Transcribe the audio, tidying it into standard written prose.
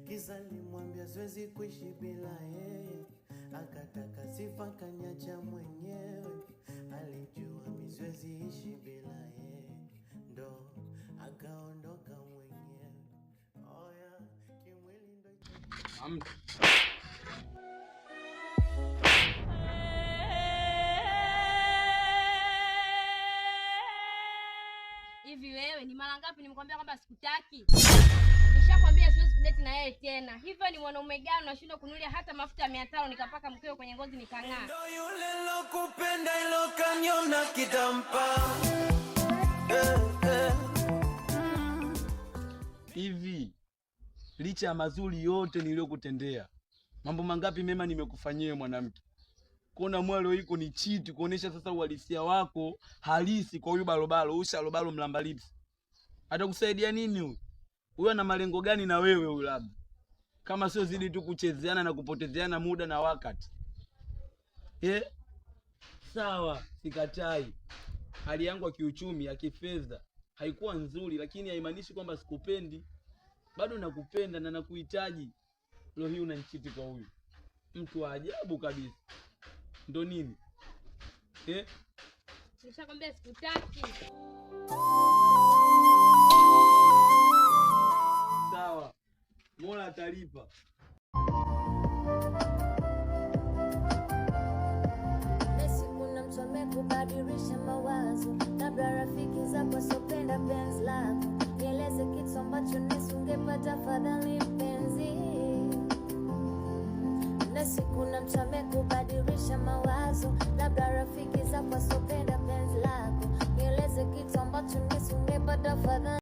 Kisa nilimwambia siwezi kuishi bila yeye, akataka sifa kaniacha mwenyewe. Alijua mimi siwezi ishi bila yeye, ndo akaondoka mwenyewe. Oh yeah, kimwili ndo hivi. Wewe ni mara ngapi nimekwambia kwamba sikutaki? Nishakwambia siwezi kudate na yeye tena. Hivyo ni mwanaume gani unashindwa kunulia hata mafuta ya 500 nikapaka mkeo kwenye ngozi nikang'aa? ndo yule lokupenda ilo kanyona kitampa. Hivi licha ya mazuri yote niliyokutendea, mambo mangapi mema nimekufanyia mwanamke? Kuna mwalo iko ni chiti kuonesha sasa uhalisia wako halisi kwa huyu balobalo, ushalobalo mlamba lips. Atakusaidia nini huyu? Huyu ana malengo gani na wewe huyu labda? Kama sio zidi tu kuchezeana na kupotezeana muda na wakati. Sawa, sikatai. Hali yangu ya kiuchumi, ya kifedha haikuwa nzuri, lakini haimaanishi kwamba sikupendi. Bado nakupenda na nakuhitaji. Leo hii unanichiti kwa huyu. Mtu wa ajabu kabisa. Ndo nini? Nishakwambia sikutaki. Sawa. Mola atalipa. Kuna mtu amekubadilisha mawazo, labda rafiki zako sopenda penzi lako. Nieleze kitu ambacho nisingepata, fadhali mpenzi. Kuna mtu amekubadilisha mawazo, labda rafiki zako sopenda penzi lako. Nieleze kitu ambacho nisingepata, fadhali